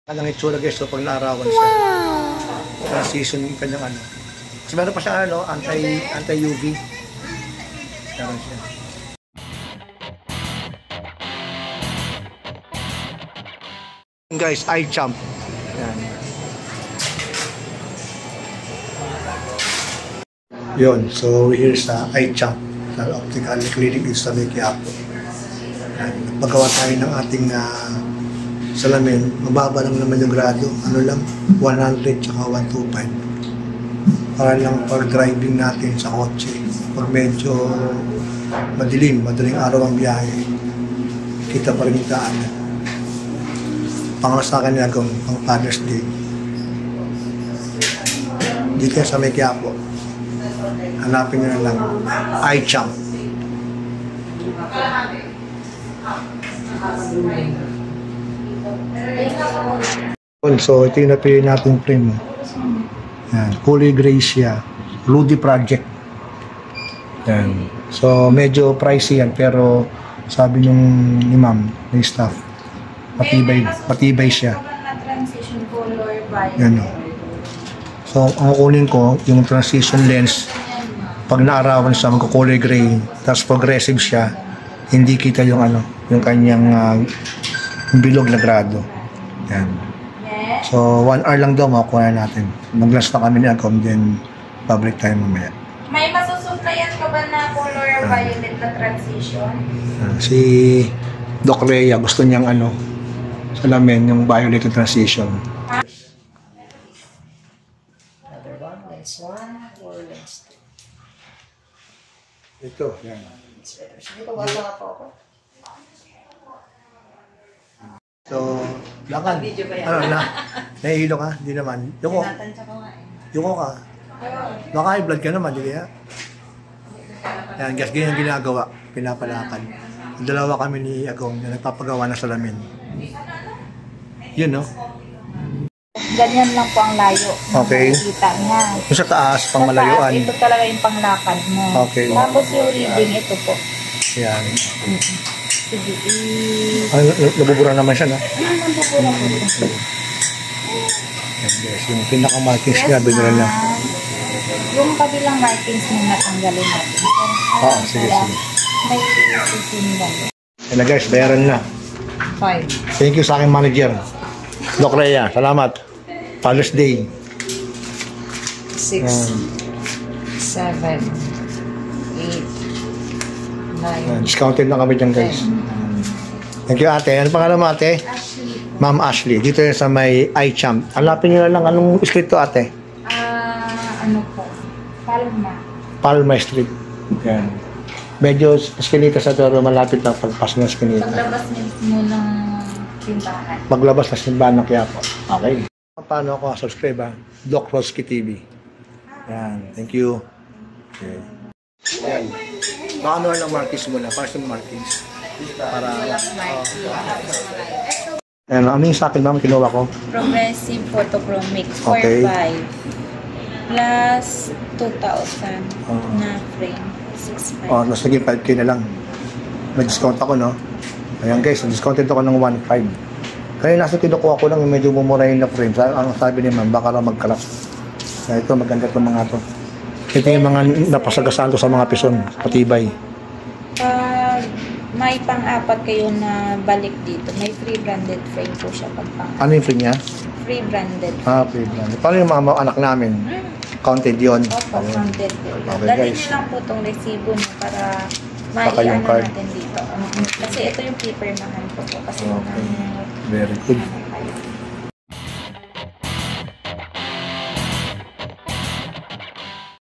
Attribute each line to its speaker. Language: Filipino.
Speaker 1: Ang itsura guys, so pag naarawan siya, transition yung kanyang ano. Kasi meron pa siya ano, anti-UV. Meron siya. Guys, eye champ. Yan. Yun, so here's the eye champ. Sa optical clinic is sa Quiapo. Paggawa tayo ng ating salamin, mababa lang naman yung grado, ano lang, 100 tsaka 125. Para lang for driving natin sa kotse, pag medyo madaling araw ang biyahe, kita pa rin yung daan. Pangalawa sa akin nila kung pang Father's Day. Dito sa Quiapo, hanapin nyo na lang, eye champ. So ito yung napili natin frame. Yan, kulay gray siya, Rudy Project. Yan. So medyo pricey yan, pero sabi nung ni ma'am, ni staff, matibay siya. Yan. So ang kukunin ko yung transition lens. Pag naarawan siya, magkukulay gray, tapos progressive siya, hindi kita yung ano, yung kanyang bilog na grado. Yan. So 1 hour lang daw makukuha natin. Mag-last na kami ni Agom, then public time mamaya.
Speaker 2: May masusuntayan ka ba na color violet na transition?
Speaker 1: Si Doc Rhea, gusto niyang ano, salamin, yung violet na transition.
Speaker 2: Another one, lens 1 or lens 2?
Speaker 1: Ito, yan.
Speaker 2: Sige, pabasa ka po ako.
Speaker 1: So, lakad. Ano na? Nahihilo ka? Hindi naman. Yuko. Yuko ka. Baka high blood ka naman, di kaya? Yan, guys, ganyan ginagawa. Pinapalakad. Dalawa kami ni Agong na nagpapagawa ng salamin. Yun, no?
Speaker 2: Ganyan lang po ang layo.
Speaker 1: Okay.
Speaker 2: Kita niya.
Speaker 1: Yung sa taas, pang malayuan.
Speaker 2: Ito talaga yung panglakad mo.
Speaker 1: Okay.
Speaker 2: Tapos yung reading, ito po.
Speaker 1: Yan.
Speaker 2: Sige.
Speaker 1: Ay, nabubura naman siya, no?
Speaker 2: Nabubura po.
Speaker 1: Yan, guys. Yung pinaka-markings niya, binura na.
Speaker 2: Yung kabilang markings mo natanggalin natin.
Speaker 1: Sige.
Speaker 2: May susundan.
Speaker 1: Yan na, guys. Bayaran na.
Speaker 2: 5.
Speaker 1: Thank you sa aking manager. Doc Rhea, salamat. Father's Day.
Speaker 2: 6, 7, 8, 9.
Speaker 1: Discounted na kami dyan, guys. Thank you, ate. Ano pangalan mo, ate?
Speaker 2: Ashley.
Speaker 1: Ma'am Ashley. Dito yan sa may eye champ. Hanapin nyo na lang. Anong street to, ate?
Speaker 2: Ano po? Palma.
Speaker 1: Palma Street. Yan. Medyo eskinita sa pero malapit lang pagpas ng eskinita.
Speaker 2: Paglabas mo ng simbahan.
Speaker 1: Maglabas na simbahan ng Quiapo. Okay. Paano ako subscribe, ha? Doc Roski TV. Yan. Thank you. Okay. Yan. Baka naman ng markings muna. Para sa markings. Para... Yan. Ano yung sa akin, ma'am? Kinuha ko?
Speaker 2: Progressive Photochromic 4.5
Speaker 1: Okay.
Speaker 2: plus 2,000 na frame 6.5.
Speaker 1: Oh, mas naging 5K na lang. May discount ako, no? Ayan guys, discounted ako ng 1.5. Kaya nasa kinukuha ko lang yung medyo mumurahin na frame. Ang sabi ni ma'am, baka lang mag-collapse. Kaya ito, maganda itong mga to. Ito yung mga napasagasaan to sa mga pison, patibay.
Speaker 2: May pang-apat kayo na balik dito. May free branded frame po siya pag pang.
Speaker 1: Ano yung frame niya?
Speaker 2: Free branded.
Speaker 1: Free branded. Paano yung mga anak namin? Counted yun.
Speaker 2: Opo, counted po.
Speaker 1: Okay,
Speaker 2: Dali
Speaker 1: guys.
Speaker 2: niyo lang po itong resibo niyo para
Speaker 1: Baka yung
Speaker 2: mai-ano
Speaker 1: card.
Speaker 2: natin dito. Kasi ito yung paper naman po. Kasi
Speaker 1: Okay. Very good.